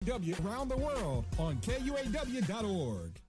around the world on KUAW.org.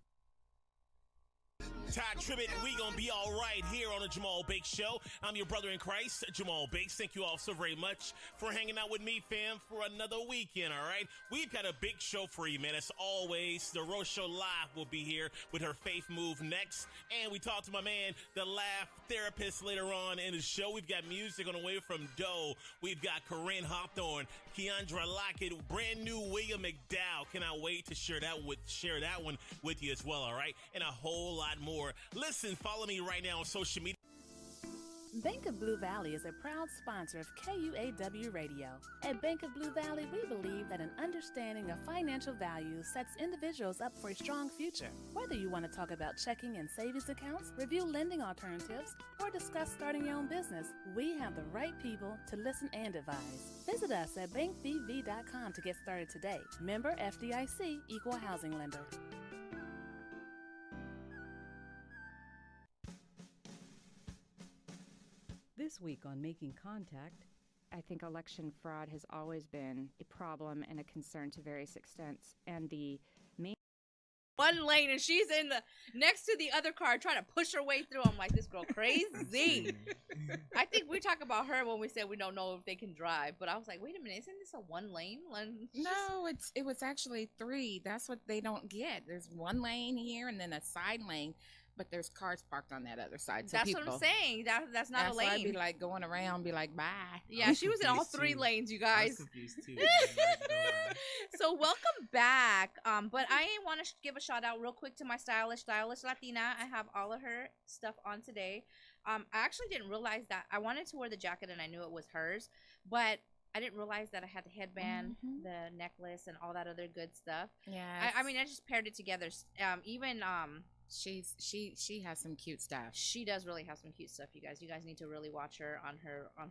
Todd Tribbett, we gonna be all right here on the Jamal Bakes Show. I'm your brother in Christ, Jamal Bakes. Thank you all so very much for hanging out with me, fam, for another weekend, all right? We've got a big show for you, man. As always, the Rose Show Live will be here with her Faith Move next. And we talked to my man, the Laugh Therapist, later on in the show. We've got music on the way from Doe. We've got Corinne Hawthorne, Keandra Lockett, brand new William McDowell. Cannot wait to share that one with you as well, all right? And a whole lot more. Listen, follow me right now on social media. Bank of Blue Valley is a proud sponsor of KUAW Radio. At Bank of Blue Valley, we believe that an understanding of financial values sets individuals up for a strong future. Whether you want to talk about checking and savings accounts, review lending alternatives, or discuss starting your own business, we have the right people to listen and advise. Visit us at bankbv.com to get started today. Member FDIC, Equal Housing Lender. This week on Making Contact, I think election fraud has always been a problem and a concern to various extents. And the main one lane, and she's in the next to the other car trying to push her way through. I'm like, this girl crazy. I think we talk about her when we said we don't know if they can drive, but I was like, wait a minute, isn't this a one lane? No, it was actually three. That's what they don't get. There's one lane here and then a side lane. But there's cars parked on that other side. So that's what I'm saying. That's not a lane. I'd be like going around, be like, bye. Yeah, she was in all three lanes, you guys. I was confused too. So welcome back. But I want to give a shout out real quick to my stylish Latina. I have all of her stuff on today. I actually didn't realize that I wanted to wear the jacket and I knew it was hers, but I didn't realize that I had the headband, the necklace, and all that other good stuff. Yeah. I mean, I just paired it together. She has some cute stuff. She does really have some cute stuff, you guys. You guys need to really watch her on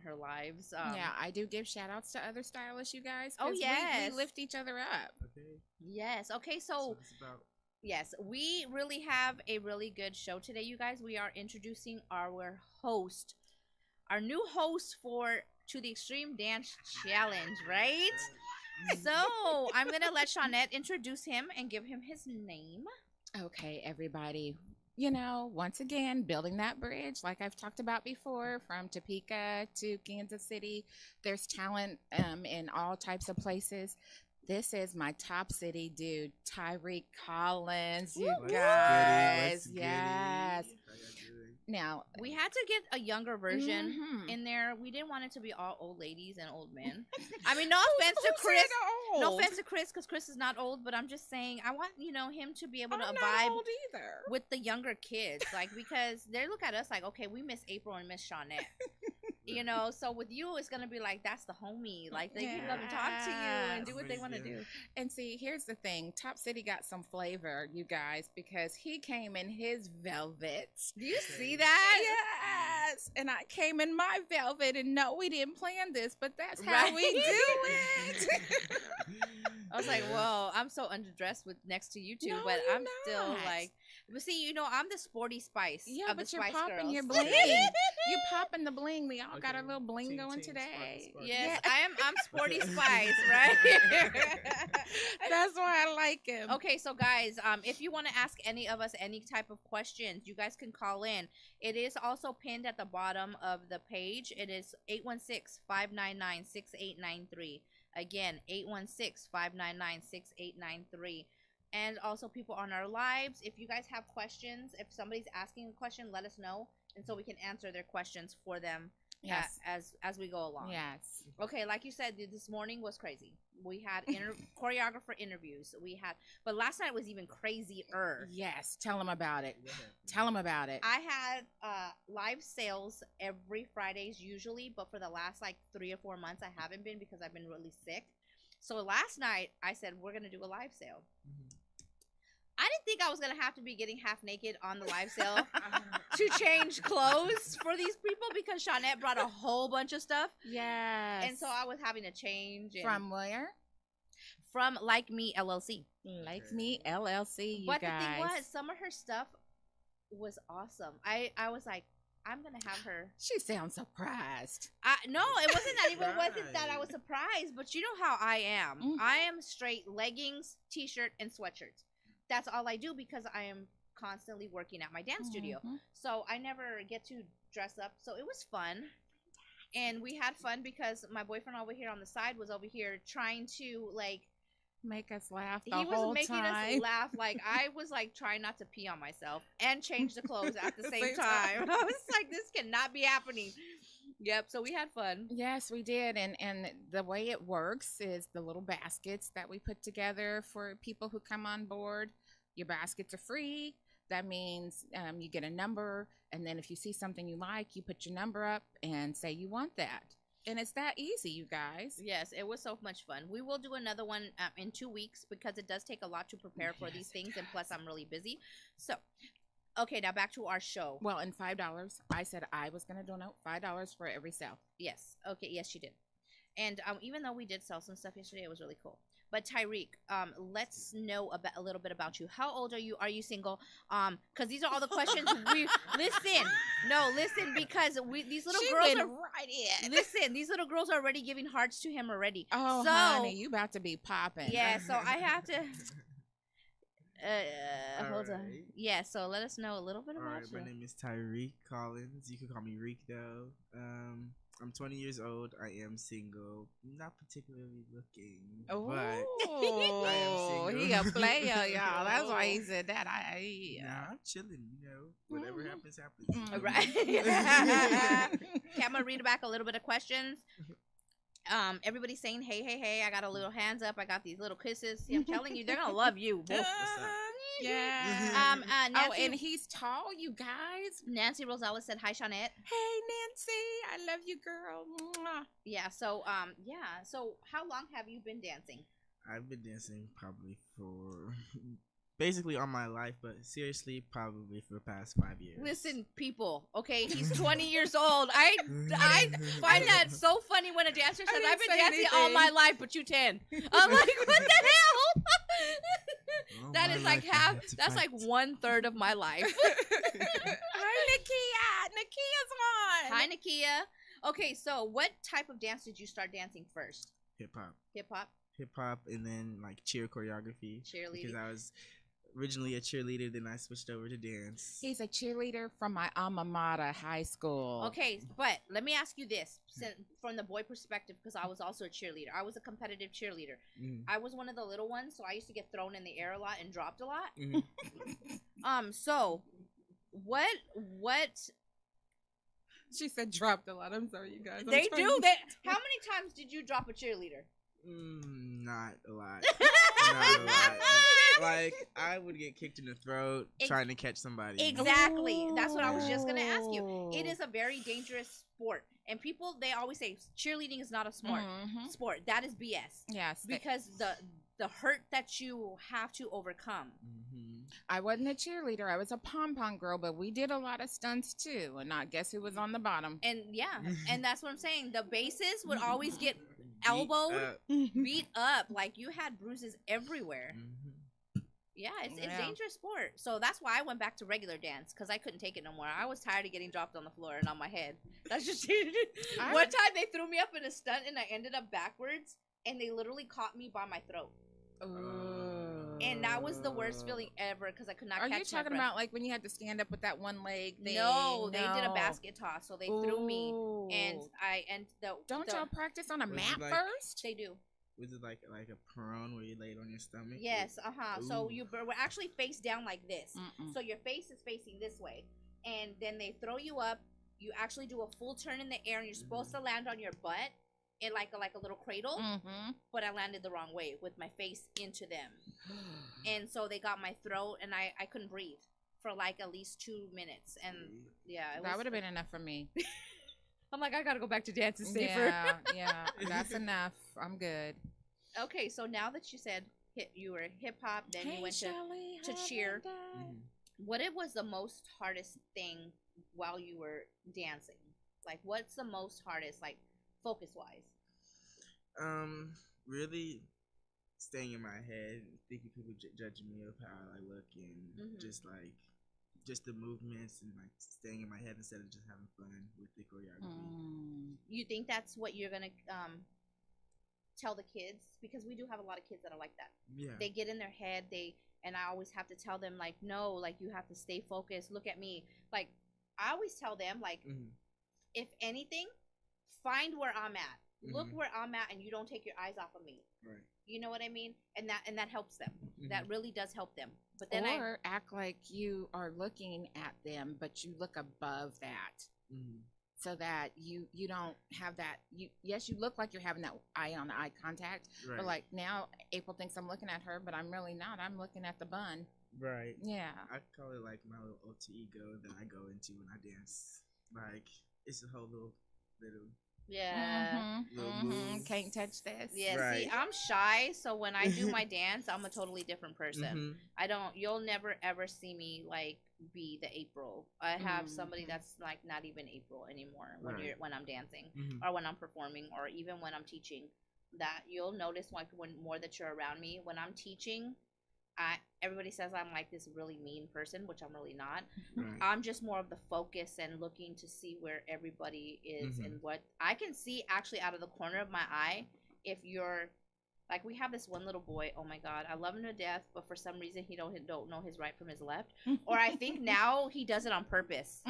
her lives. Yeah, I do give shout outs to other stylists, you guys. Oh yes, we lift each other up. Okay. Yes. Okay. So it's about... yes, we really have a really good show today, you guys. We are introducing our host, our new host to the Extreme Dance Challenge, right? So I'm gonna let Shawnette introduce him and give him his name. Okay, everybody, once again, building that bridge, like I've talked about before, from Topeka to Kansas City. There's talent in all types of places. This is my top city dude, Tyreek Collins, you guys. Yes. Now, we had to get a younger version in there. We didn't want it to be all old ladies and old men. I mean, no offense to Chris. No offense to Chris, because Chris is not old, but I'm just saying I want, him to be able to vibe with the younger kids. Like, because they look at us like, okay, we miss April and miss Shawnette. So with you, it's going to be like, that's the homie. Like, they can come and talk to you and do what they want to do. And see, here's the thing. Top City got some flavor, you guys, because he came in his velvet. Do you see that? Yes. And I came in my velvet, and no, we didn't plan this, but that's how we do it. I was like, whoa, I'm so underdressed next to you two, but I'm still like, but see, I'm the sporty spice of the Spice popping Girls. Your bling. You popping the bling. We all got our little bling going today. Spark. Yes, I'm sporty spice, right? That's why I like him. Okay, so guys, if you want to ask any of us any type of questions, you guys can call in. It is also pinned at the bottom of the page. It is 816-599-6893. Again, 816-599-6893. And also people on our lives, if you guys have questions, if somebody's asking a question, let us know, and so we can answer their questions for them. Yes. As we go along. Yes. Okay, like you said, this morning was crazy. We had choreographer interviews. But last night was even crazier. Yes, tell them about it. Tell them about it. I had live sales every Fridays usually, but for the last 3 or 4 months, I haven't been because I've been really sick. So last night, I said, we're going to do a live sale. I didn't think I was going to have to be getting half naked on the live sale to change clothes for these people, because Shawnette brought a whole bunch of stuff. Yes. And so I was having to change. From where? From Like Me LLC. Like Me LLC, you but guys. The thing was, some of her stuff was awesome. I was like, I'm gonna have her. She sounds surprised. No, it wasn't that. It wasn't that I was surprised, but you know how I am. Mm-hmm. I am straight leggings, t-shirt, and sweatshirts. That's all I do because I am constantly working at my dance studio. So I never get to dress up. So it was fun. And we had fun because my boyfriend over here on the side was over here trying to like make us laugh he was making us laugh. Like I was like trying not to pee on myself and change the clothes at the same time. I was like, this cannot be happening. Yep. So we had fun. Yes, we did. And the way it works is the little baskets that we put together for people who come on board. Your baskets are free. That means you get a number, and then if you see something you like, you put your number up and say you want that. And it's that easy, you guys. Yes, it was so much fun. We will do another one in 2 weeks because it does take a lot to prepare for these things, and plus I'm really busy. So, okay, now back to our show. Well, and $5. I said I was going to donate $5 for every sale. Yes. Okay, yes, you did. And even though we did sell some stuff yesterday, it was really cool. But Tyreek, let's know a little bit about you. How old are you? Are you single? Because these are all the questions we listen. No, listen, because these little girls are right in. Listen, these little girls are already giving hearts to him already. Oh, so, honey, you about to be popping. Yeah, so I have to. Hold right. on. Yeah, so let us know a little bit about you. My name is Tyreek Collins. You can call me Reek though. I'm 20 years old. I am single. Not particularly looking, but I am single. He a player, y'all. That's why he said that. Nah, I'm chilling. You know, whatever happens, happens. Right. Okay, I'm gonna read back a little bit of questions. Everybody's saying, hey, hey, hey. I got a little hands up. I got these little kisses. See, I'm telling you, they're gonna love you. What's up? Yeah. Nancy, and he's tall, you guys. Nancy Rosales said, hi, Shawnette. Hey, Nancy. I love you, girl. Mwah. Yeah, so, So, how long have you been dancing? I've been dancing probably for basically all my life, but seriously, probably for the past 5 years. Listen, people, okay? He's 20 years old. I find that so funny when a dancer says, I've been dancing all my life, but you 10. I'm like, what the hell? That is like half, that's like 1/3 of my life. Hi, Nakia. Nakia's on. Hi, Nakia. Okay, so what type of dance did you start dancing first? Hip hop. Hip hop? Hip hop, and then like cheer choreography. Cheerleading. Because I was originally a cheerleader, then I switched over to dance. He's a cheerleader from my alma mater, high school. Okay, but let me ask you this, from the boy perspective, because I was also a cheerleader. I was a competitive cheerleader. I was one of the little ones, so I used to get thrown in the air a lot and dropped a lot. So what? She said dropped a lot. I'm sorry, you guys. They do. How many times did you drop a cheerleader? Not a lot. Not a lot. Like, I would get kicked in the throat trying to catch somebody. Exactly. That's what I was just going to ask you. It is a very dangerous sport. And people, they always say cheerleading is not a sport. That is BS. Yes. Because the hurt that you have to overcome. I wasn't a cheerleader. I was a pom-pom girl, but we did a lot of stunts too. And I guess who was on the bottom. And yeah, and that's what I'm saying. The bases would always get elbowed, beat up. Like you had bruises everywhere. Yeah, it's a dangerous sport. So that's why I went back to regular dance, because I couldn't take it no more. I was tired of getting dropped on the floor and on my head. That's just one time they threw me up in a stunt and I ended up backwards and they literally caught me by my throat. And that was the worst feeling ever because I could not catch my breath. Are you talking about like when you had to stand up with that one leg thing? No, they did a basket toss. So they threw me and Don't y'all practice on a mat first? They do. Was it like a prone where you laid on your stomach? Yes, So we're actually face down like this. So your face is facing this way. And then they throw you up. You actually do a full turn in the air and you're supposed to land on your butt in like a little cradle. But I landed the wrong way with my face into them. And so they got my throat and I couldn't breathe for like at least 2 minutes. And yeah. That would have been enough for me. I'm like, I gotta go back to dancing safer. Yeah, that's enough. I'm good. Okay, so now that you said you were hip hop, then you went to cheer. What was the most hardest thing while you were dancing? Like, what's the most hardest, like, focus wise? Really staying in my head, thinking people judging me of how I look, and just like just the movements and like staying in my head instead of just having fun with the choreography. You think that's what you're gonna tell the kids? Because we do have a lot of kids that are like that. Yeah. They get in their head. And I always have to tell them like, no, like you have to stay focused. Look at me. Like I always tell them like, if anything, find where I'm at. Look where I'm at, and you don't take your eyes off of me. Right. You know what I mean? And that helps them. That really does help them. But then or act like you are looking at them, but you look above that, so that you don't have that. Yes, you look like you're having that eye on eye contact, Right. but like now April thinks I'm looking at her, but I'm really not. I'm looking at the bun. Right. Yeah. I call it like my little alter ego that I go into when I dance. Like it's a whole little yeah. move. Can't touch this. Yeah, Right. see, I'm shy, so when I do my dance, I'm a totally different person. You'll never ever see me like be the April. I have somebody that's like not even April anymore when I'm dancing or when I'm performing or even when I'm teaching. That you'll notice like when more that you're around me. When I'm teaching, everybody says I'm like this really mean person, which I'm really not. Right. I'm just more of the focus and looking to see where everybody is and what I can see actually out of the corner of my eye. If you're like, we have this one little boy. Oh my God, I love him to death, but for some reason he don't know his right from his left. Or I think now he does it on purpose.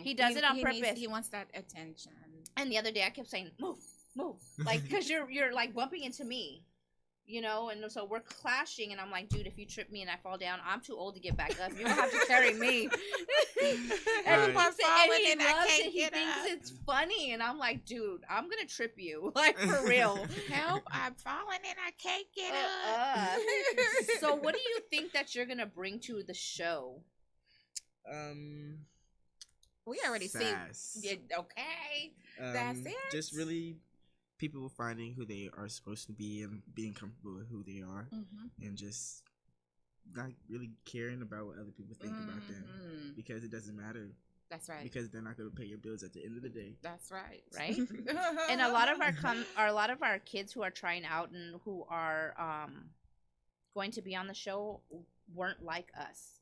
He does it on purpose. He wants that attention. And the other day I kept saying, "Move, move," like because you're like bumping into me. You know, and so we're clashing, and I'm like, dude, if you trip me and I fall down, I'm too old to get back up. You're gonna have to carry me. And he loves it. He thinks it's funny, and I'm like, dude, I'm gonna trip you, like for real. Help! I'm falling and I can't get up. So, what do you think that you're gonna bring to the show? We already see. Yeah, okay, that's it. Just really. People finding who they are supposed to be and being comfortable with who they are, and just not really caring about what other people think about them, because it doesn't matter. That's right. Because they're not going to pay your bills at the end of the day. That's right. Right. And a lot of our kids who are trying out and who are going to be on the show weren't like us.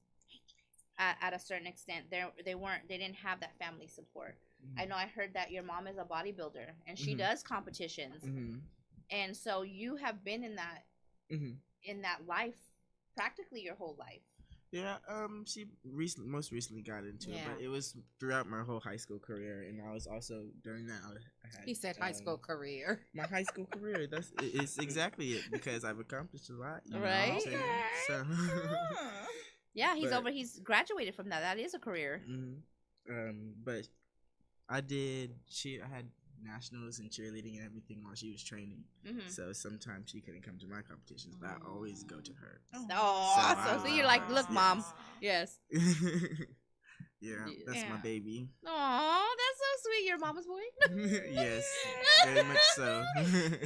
At a certain extent, they didn't have that family support. I know I heard that your mom is a bodybuilder and she does competitions, and so you have been in that life practically your whole life. Yeah, she most recently got into it, but it was throughout my whole high school career, and I was also during that I had. He said high school career. My high school career. It's exactly it, because I've accomplished a lot. You know what I'm saying? So. Yeah, he's graduated from that. That is a career. But I had nationals and cheerleading and everything while she was training. So sometimes she couldn't come to my competitions, but I always go to her. So you're like, look, Mom. Yes. Yeah, that's my baby. Aw, that's so sweet. You're a mama's boy? Yes, very much so.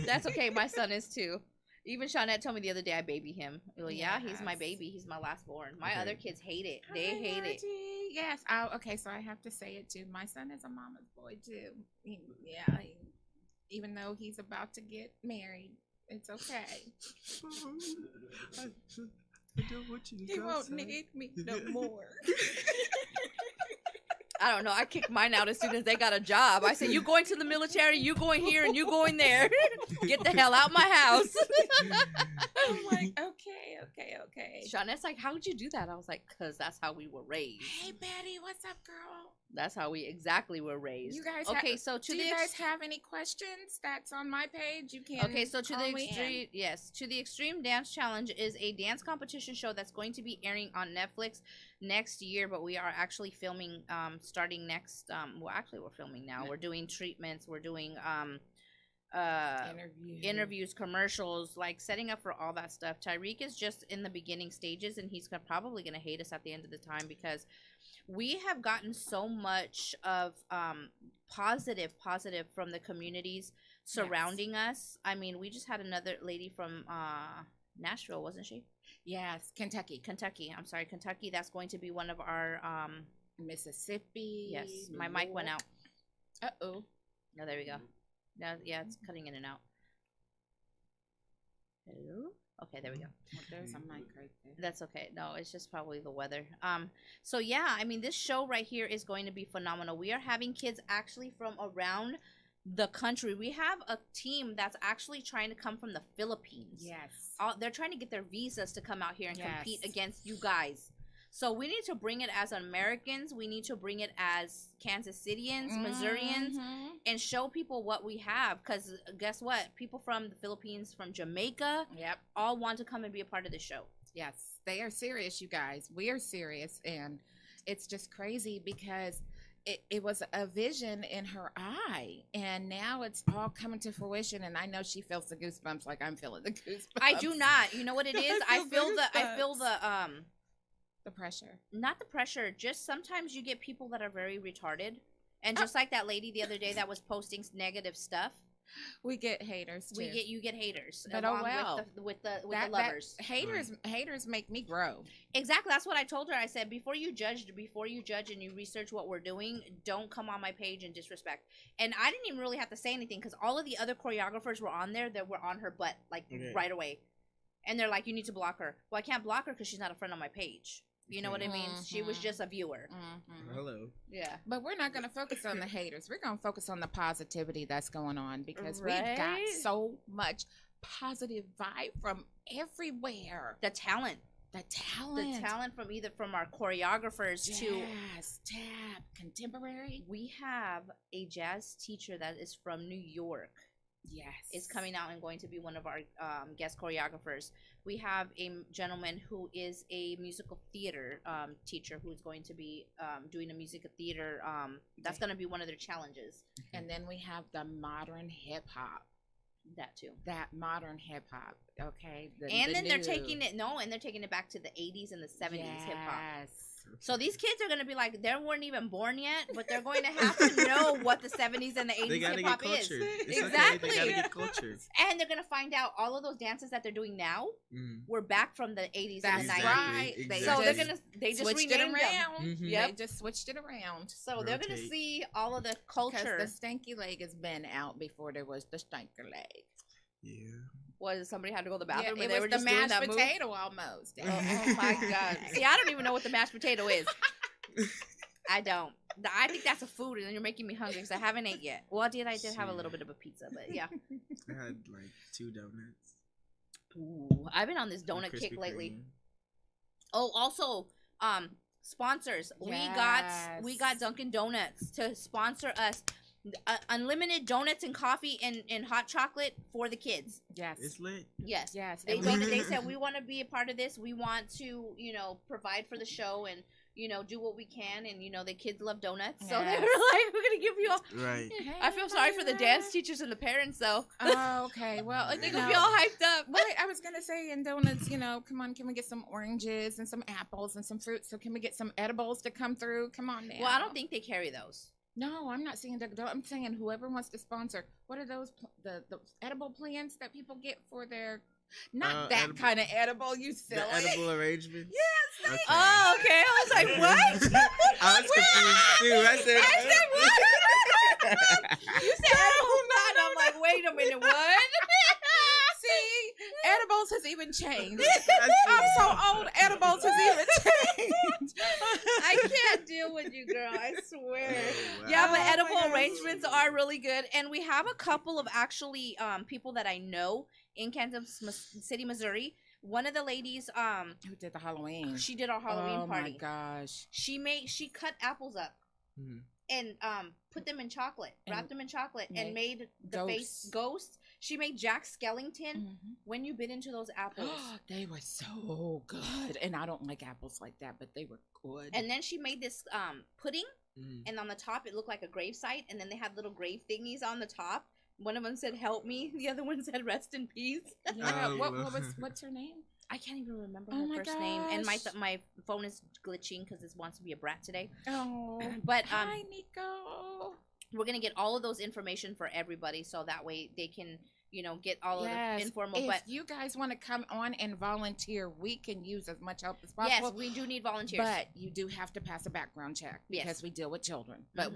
That's okay. My son is too. Even Shawnette told me the other day I baby him. Well, yeah, he's my baby. He's my last born. My other kids hate it. They hate it. Yes. Okay, so I have to say it too. My son is a mama's boy too. Even though he's about to get married, it's okay. I don't want you to he won't need me no more. I don't know. I kicked mine out as soon as they got a job. I said, you going to the military, you going here, and you going there. Get the hell out my house. I'm like, okay. Shawnette's like, how would you do that? I was like, because that's how we were raised. Hey, Betty, what's up, girl? That's how we exactly were raised. You guys do you guys have any questions that's on my page? You can Okay, so to the Extreme Dance Challenge is a dance competition show that's going to be airing on Netflix next year, but we are actually filming starting next we're filming now. We're doing treatments, we're doing interviews, commercials, like setting up for all that stuff. Tyreek is just in the beginning stages, and he's probably going to hate us at the end of the time, because we have gotten so much of positive from the communities surrounding us. I mean, we just had another lady from Nashville, wasn't she? Yes, Kentucky. I'm sorry, Kentucky. That's going to be one of our Mississippi. Yes, my mic went out. Uh-oh. No, there we go. Now, yeah, it's cutting in and out. Hello? Okay, there we go. Well, there's a mic right there. That's okay. No, it's just probably the weather. So yeah, I mean, this show right here is going to be phenomenal. We are having kids actually from around the country. We have a team that's actually trying to come from the Philippines. Yes. They're trying to get their visas to come out here and compete Yes. against you guys. So we need to bring it as Americans. We need to bring it as Kansas Cityans, Missourians, and show people what we have. Because guess what? People from the Philippines, from Jamaica, Yep. all want to come and be a part of the show. Yes, they are serious, you guys. We are serious, and it's just crazy because it was a vision in her eye, and now it's all coming to fruition. And I know she feels the goosebumps like I'm feeling the goosebumps. I do not. You know what it is? I feel the pressure. not the pressure. Just sometimes you get people that are very retarded, and just like that lady the other day that was posting negative stuff. We get haters too. You get haters, But along oh well. with the lovers. Haters make me grow. Exactly. That's what I told her. I said, before you judge and you research what we're doing, don't come on my page and disrespect. And I didn't even really have to say anything because all of the other choreographers were on there that were on her butt right away. And they're like, you need to block her. Well, I can't block her because she's not a friend on my page. You know what I mean? She was just a viewer. Hello. Yeah. But we're not going to focus on the haters. We're going to focus on the positivity that's going on because we've got so much positive vibe from everywhere. The talent. The talent from our choreographers to jazz, tap, contemporary. We have a jazz teacher that is from New York. Yes. Is coming out and going to be one of our guest choreographers. We have a gentleman who is a musical theater teacher who's going to be doing a musical theater. That's going to be one of their challenges. And then we have the modern hip hop. That too. That modern hip hop. Okay. They're taking it back to the 80s and the 70s hip hop. Yes. So these kids are going to be like, they weren't even born yet, but they're going to have to know what the 70s and the 80s hip hop is. Exactly. Okay. They gotta get cultured. And they're going to find out all of those dances that they're doing now were back from the 80s and the 90s. Right. Exactly. So they just switched it around. Yep. They just switched it around. So they're going to see all of the culture. Because the stanky leg has been out before there was the stanker leg. Yeah. Was somebody had to go to the bathroom and they was were the just doing mashed that potato almost. Oh my God. See, I don't even know what the mashed potato is. I don't. I think that's a food, and you're making me hungry because I haven't ate yet. Well, I did have a little bit of a pizza, but yeah. I had like 2 donuts. Ooh, I've been on this donut kick lately. Cream. Oh, also, sponsors. Yes. We got Dunkin' Donuts to sponsor us. Unlimited donuts and coffee and hot chocolate for the kids. Yes. It's lit. Yes. Yes. They said we want to be a part of this. We want to, provide for the show and, do what we can. And, the kids love donuts. So they were like, we're going to give you all. Right. I feel sorry for the dance teachers and the parents, though. Oh, okay. Well, they're going to be all hyped up. Right. I was going to say, in donuts, come on, can we get some oranges and some apples and some fruit? So can we get some edibles to come through? Come on now. Well, I don't think they carry those. No, I'm not saying that. I'm saying whoever wants to sponsor. What are those the edible plants that people get for their? Not that kind of edible. You silly. The edible arrangement. Yes. Okay. Oh, okay. I was like, what? I was confused too. I said what? You said edible plant. I'm like, wait a minute, what? See, edibles has even changed. I'm so old. Edibles has even changed. I can't deal with you, girl. I swear. Wow. Yeah, but edible arrangements are really good, and we have a couple of actually people that I know in Kansas City, Missouri. One of the ladies, who did the Halloween? She did our Halloween party. Oh my gosh! She cut apples up. And put them in chocolate, wrapped them in chocolate, and made the face ghosts. She made Jack Skellington. When you bit into those apples, they were so good. And I don't like apples like that, but they were good. And then she made this pudding, and on the top it looked like a gravesite, and then they had little grave thingies on the top. One of them said "Help me," the other one said "Rest in peace." Yeah. What's her name? I can't even remember her first name, and my phone is glitching because it wants to be a brat today. Oh, but hi, Nico. We're gonna get all of those information for everybody, so that way they can, get all of the informal. If but you guys want to come on and volunteer, we can use as much help as possible. yes, we do need volunteers. But you do have to pass a background check because we deal with children. But,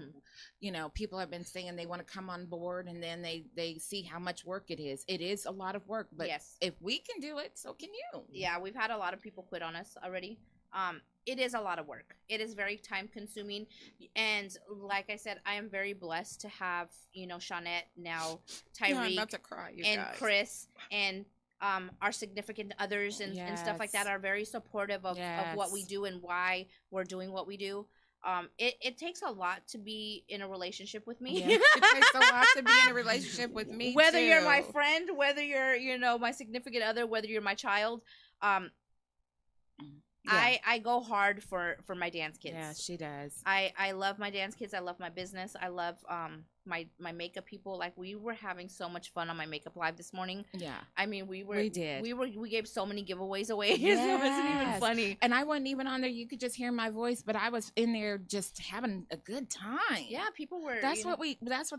people have been saying they want to come on board, and then they see how much work it is. It is a lot of work, but if we can do it, so can you. Yeah, we've had a lot of people quit on us already. It is a lot of work. It is very time consuming. And like I said, I am very blessed to have, Shawnette, now Tyreek, I'm about to cry, and guys. Chris, and our significant others and stuff like that are very supportive of what we do and why we're doing what we do. It takes a lot to be in a relationship with me. Yeah, it takes a lot to be in a relationship with me. Whether you're my friend, whether you're, my significant other, whether you're my child, I go hard for my dance kids. Yeah, she does. I love my dance kids. I love my business. I love my makeup people. Like, we were having so much fun on my makeup live this morning. Yeah. I mean, we did. We gave so many giveaways away. Yes. It wasn't even funny. And I wasn't even on there. You could just hear my voice, but I was in there just having a good time. Yeah, people were. That's what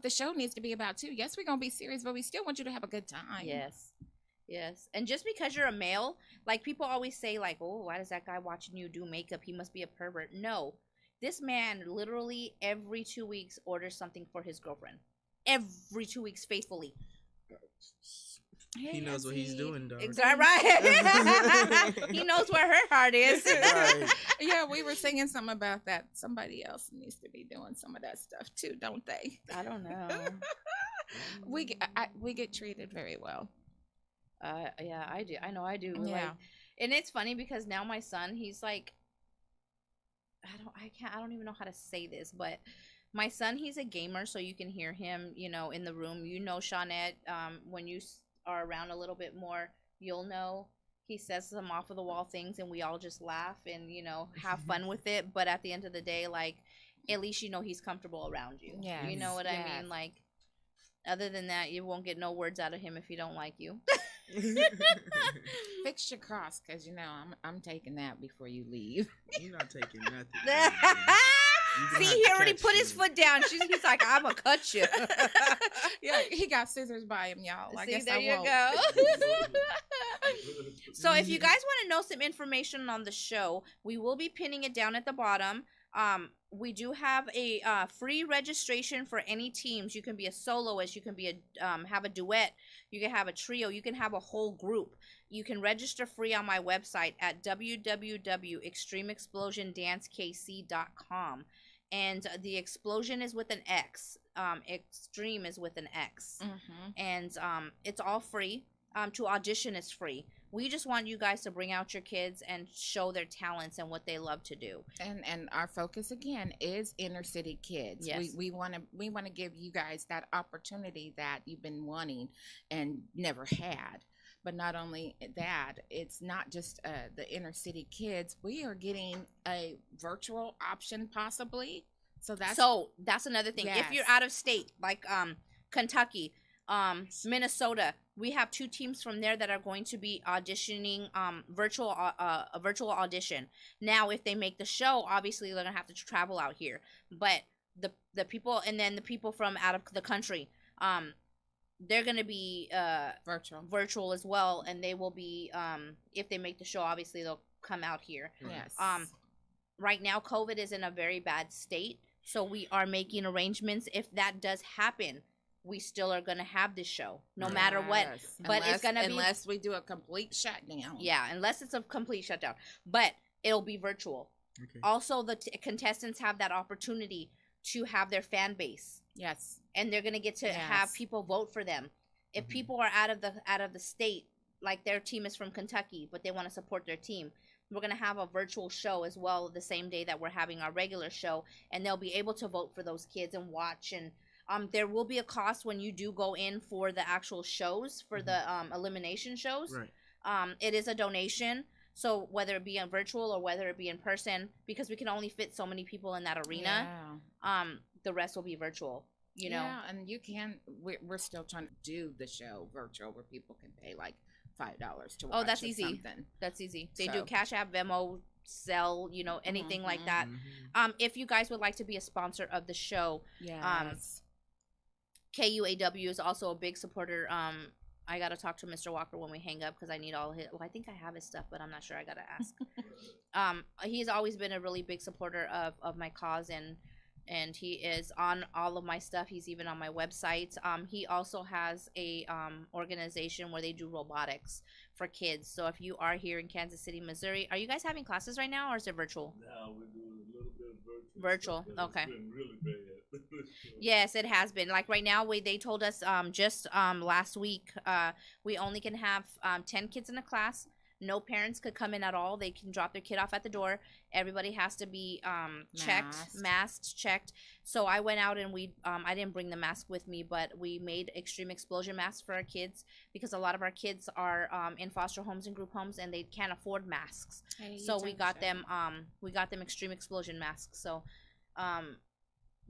the show needs to be about too. Yes, we're gonna be serious, but we still want you to have a good time. Yes. And just because you're a male, like, people always say, like, oh, why does that guy watching you do makeup? He must be a pervert. No. This man literally every 2 weeks orders something for his girlfriend. Every 2 weeks, faithfully. He knows what he's doing, though. Exactly right. He knows where her heart is. Right. Yeah, we were singing something about that. Somebody else needs to be doing some of that stuff too, don't they? I don't know. We get treated very well. Yeah, I do. I know I do. Yeah. Like, and it's funny because now my son, he's like, I don't even know how to say this, but my son, he's a gamer, so you can hear him, in the room. Shawnette, when you are around a little bit more, you'll know. He says some off of the wall things, and we all just laugh and, have fun with it. But at the end of the day, like, at least he's comfortable around you. Yeah. You know what I mean? Like, other than that, you won't get no words out of him if he don't like you. Fix your cross, because I'm taking that before you leave. You're not taking nothing. See, he already put his foot down. He's like, I'm gonna cut you. Yeah, he got scissors by him, y'all. I guess there I you won't. go. So if you guys want to know some information on the show, we will be pinning it down at the bottom. We do have a free registration for any teams. You can be a soloist, you can be have a duet, you can have a trio, you can have a whole group. You can register free on my website at www.extremeexplosiondancekc.com. And the explosion is with an X. Extreme is with an X. Mm-hmm. And it's all free. To audition is free. We just want you guys to bring out your kids and show their talents and what they love to do. And our focus again is inner city kids. Yes. We want to give you guys that opportunity that you've been wanting and never had. But not only that, it's not just the inner city kids. We are getting a virtual option possibly. So that's another thing. Yes. If you're out of state, like Kentucky, Minnesota, we have 2 teams from there that are going to be auditioning a virtual audition. Now, if they make the show, obviously they're gonna have to travel out here. But the people, and then the people from out of the country, they're gonna be virtual as well, and they will be if they make the show, obviously they'll come out here. Yes. Right now, COVID is in a very bad state, so we are making arrangements. If that does happen, we still are going to have this show no matter what, but it's going to be, unless we do a complete shutdown. Yeah, unless it's a complete shutdown, but it'll be virtual. Okay. Also, the contestants have that opportunity to have their fan base. Yes. And they're going to get to have people vote for them. If people are out of the state, like their team is from Kentucky, but they want to support their team, we're going to have a virtual show as well the same day that we're having our regular show, and they'll be able to vote for those kids and watch. And there will be a cost when you do go in for the actual shows, for the elimination shows. Right. It is a donation, so whether it be in virtual or whether it be in person, because we can only fit so many people in that arena, the rest will be virtual. You know? Yeah, and you can. We're still trying to do the show virtual where people can pay like $5 to watch. Oh, that's easy. Something. That's easy. They do Cash App, Venmo, Zelle, anything like that. If you guys would like to be a sponsor of the show, yes. KUAW is also a big supporter I gotta talk to Mr. Walker when we hang up because I need all his. Well, I think I have his stuff, but I'm not sure. I gotta ask. He's always been a really big supporter of my cause, and he is on all of my stuff. He's even on my website. He also has a organization where they do robotics for kids. So if you are here in Kansas City, Missouri, are you guys having classes right now, or is it virtual? No, we're doing a little bit of Virtual, okay. It's been really bad. Yes, it has been. Like right now, they told us just last week we only can have 10 kids in a class. No parents could come in at all. They can drop their kid off at the door. Everybody has to be masked, checked. So I went out and I didn't bring the mask with me, but we made extreme explosion masks for our kids because a lot of our kids are in foster homes and group homes and they can't afford masks. So we got them extreme explosion masks. So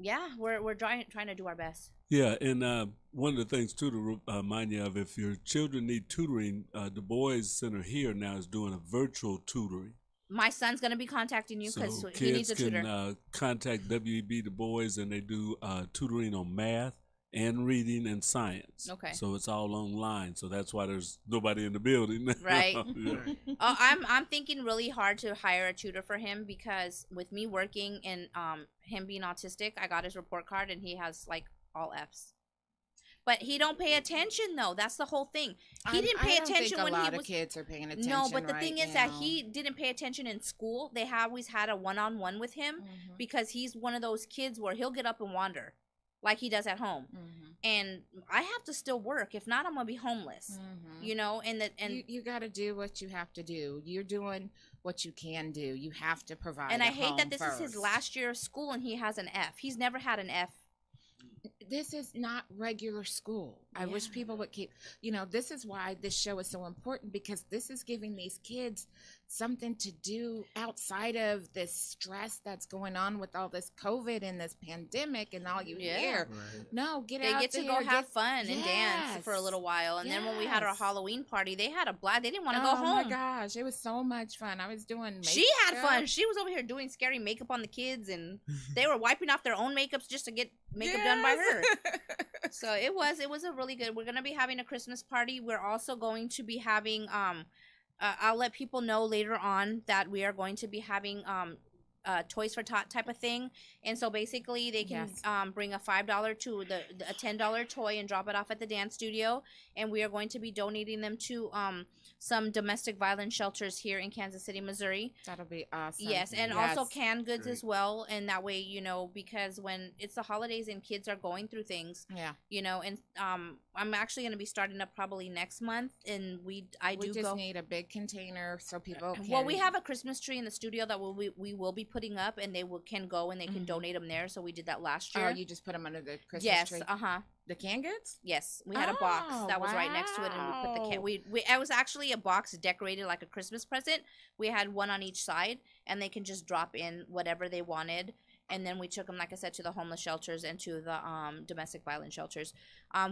yeah, we're trying to do our best. Yeah, and one of the things too to remind you of, if your children need tutoring, the Boys Center here now is doing a virtual tutoring. My son's gonna be contacting you because he needs a tutor. Kids can contact WEB Du Bois, and they do tutoring on math and reading and science. Okay. So it's all online. So that's why there's nobody in the building. Right. Yeah. I'm thinking really hard to hire a tutor for him because with me working and him being autistic, I got his report card and he has like all F's. But he don't pay attention though. That's the whole thing. He didn't pay attention when he was. A lot of kids are paying attention. No, but the thing is that he didn't pay attention in school. They always had a one-on-one with him because he's one of those kids where he'll get up and wander, like he does at home. And I have to still work. If not, I'm gonna be homeless. You know, and you got to do what you have to do. You're doing what you can do. You have to provide. And I hate that this is his last year of school and he has an F. He's never had an F. This is not regular school. I wish people would keep, this is why this show is so important, because this is giving these kids something to do outside of this stress that's going on with all this COVID and this pandemic and all you hear. Right. No, they get to go have fun and dance for a little while. And then when we had our Halloween party, they had a blast. They didn't want to go home. Oh my gosh, it was so much fun. I was doing makeup. She had fun. She was over here doing scary makeup on the kids, and they were wiping off their own makeups just to get makeup done by her. So it was a really good. We're gonna be having a Christmas party. We're also going to be having I'll let people know later on that we are going to be having Toys for Tot type of thing. And so basically they can bring a $5 to a $10 toy and drop it off at the dance studio, and we are going to be donating them to some domestic violence shelters here in Kansas City, Missouri. That'll be awesome. Yes, and also canned goods as well. And that way, because when it's the holidays and kids are going through things, and I'm actually going to be starting up probably next month, and we just need a big container so people can. Well, we have a Christmas tree in the studio that we will be putting up, and they can go and they can donate them there. So we did that last year. Oh, you just put them under the Christmas tree? Yes, The canned goods? Yes, we had a box that was right next to it, and we put the can. It was actually a box decorated like a Christmas present. We had one on each side, and they can just drop in whatever they wanted. And then we took them, like I said, to the homeless shelters and to the domestic violence shelters.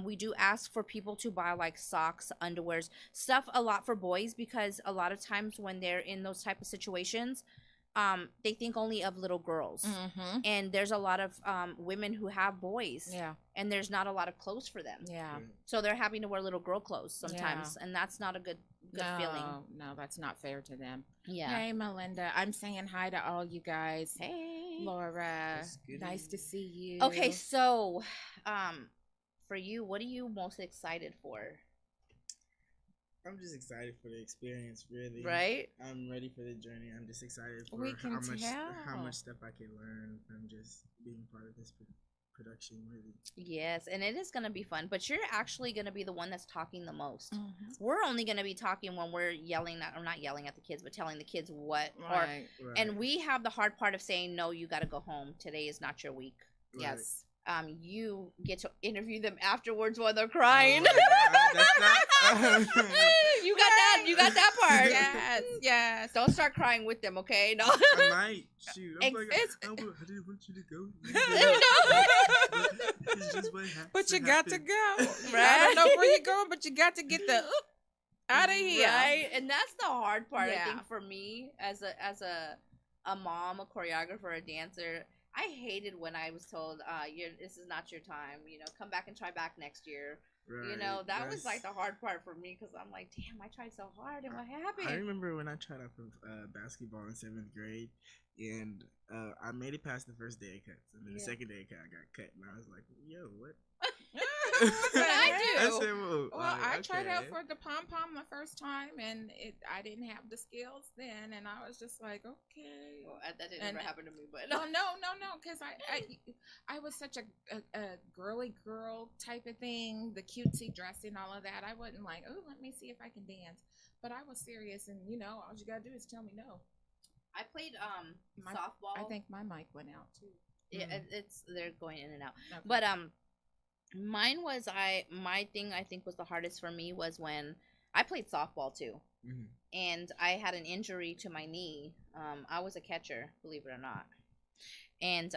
We do ask for people to buy like socks, underwears, stuff a lot for boys, because a lot of times when they're in those type of situations, they think only of little girls. And there's a lot of women who have boys. And there's not a lot of clothes for them. So they're having to wear little girl clothes sometimes. And that's not a good feeling. No, that's not fair to them. Yeah. Hey, Melinda. I'm saying hi to all you guys. Hey. Laura. Nice to see you. Okay, so for you, what are you most excited for? I'm just excited for the experience, really. Right? I'm ready for the journey. I'm just excited for how much stuff I can learn from just being part of this production, really. Yes, and it is going to be fun, but you're actually going to be the one that's talking the most. We're only going to be talking when we're not yelling at the kids, but telling the kids what. Right. And we have the hard part of saying, no, you got to go home. Today is not your week. Right. Yes. You get to interview them afterwards while they're crying. You got that part. Yes. Don't start crying with them, okay? No. I might. Shoot. I didn't want you to go. It's just what happens. But you got to go. Right? I don't know where you're going, but you got to get the out of here. Right? And that's the hard part, I think, for me as a mom, a choreographer, a dancer. I hated when I was told, this is not your time. Come back and try back next year. Right, You know, that was like the hard part for me because I'm like, damn, I tried so hard and what happened? I remember when I tried out for basketball in 7th grade, and I made it past the first day of cuts, and then the second day of cut, I got cut, and I was like, yo, what? What did I do? I said, well, I tried out okay. for the pom pom the first time, and I didn't have the skills then, and I was just like, okay. Well, that didn't ever happen to me, but no, because I was such a girly girl type of thing, the cutesy dressing, all of that. I wasn't like, oh, let me see if I can dance, but I was serious, and all you gotta do is tell me no. I played softball. I think my mic went out too. Yeah, they're going in and out, Okay. but mine was my thing I think was the hardest for me was when I played softball too, and I had an injury to my knee. I was a catcher, believe it or not, and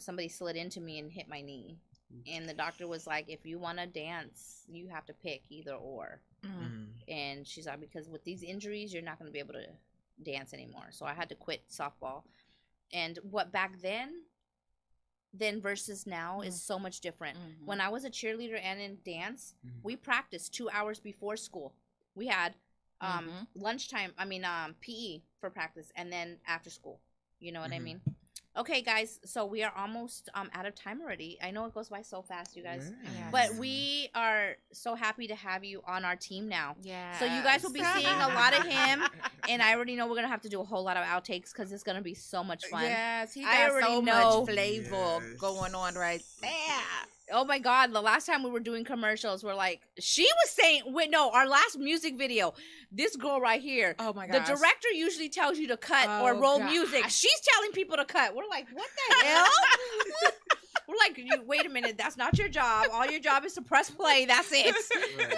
somebody slid into me and hit my knee, and the doctor was like, if you want to dance, you have to pick either or, and she's like, because with these injuries, you're not going to be able to dance anymore. So I had to quit softball, and what back then versus now is so much different. When I was a cheerleader and in dance, we practiced 2 hours before school. We had lunchtime, PE for practice, and then after school. You know what I mean? Okay, guys, so we are almost out of time already. I know it goes by so fast, you guys. Yes. But we are so happy to have you on our team now. Yeah. So you guys will be seeing a lot of him, and I already know we're going to have to do a whole lot of outtakes because it's going to be so much fun. Yes, he I got already so know. much flavor going on right there. Oh my God, the last time we were doing commercials, we're like, she was saying, our last music video, this girl right here. Oh my gosh. The director usually tells you to cut or roll music. She's telling people to cut. We're like, what the hell? We're like, wait a minute, that's not your job. All your job is to press play. That's it. Right.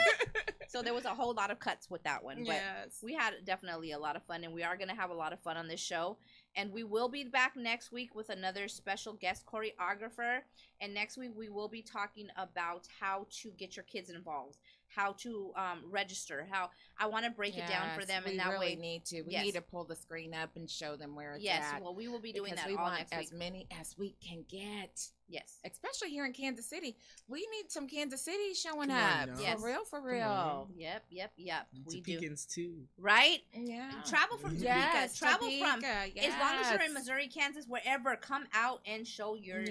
So there was a whole lot of cuts with that one. But Yes. we had definitely a lot of fun, and we are going to have a lot of fun on this show. And we will be back next week with another special guest choreographer. And next week we will be talking about how to get your kids involved, how to register, how I want to break it down for them. And that way we need to. We need to pull the screen up and show them where it's at. Yes, well, we will be doing that we all want next as week. many as we can get. Yes. Especially here in Kansas City. We need some Kansas City showing Come on, up. y'all. Yes. For real, for Come real. on. Yep. We do. Topekans too. Right? Yeah. Travel from Topeka. Yes, Travel from, Topeka, as long as you're in yes. Missouri, Kansas, wherever, come out and show your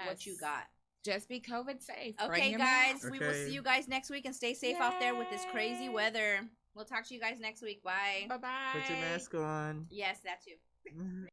what you got. Just be COVID safe. Bring Okay, your guys, mask. we will see you guys next week, and stay safe out there with this crazy weather. We'll talk to you guys next week. Bye. Bye-bye. Put your mask on. Yes, that too.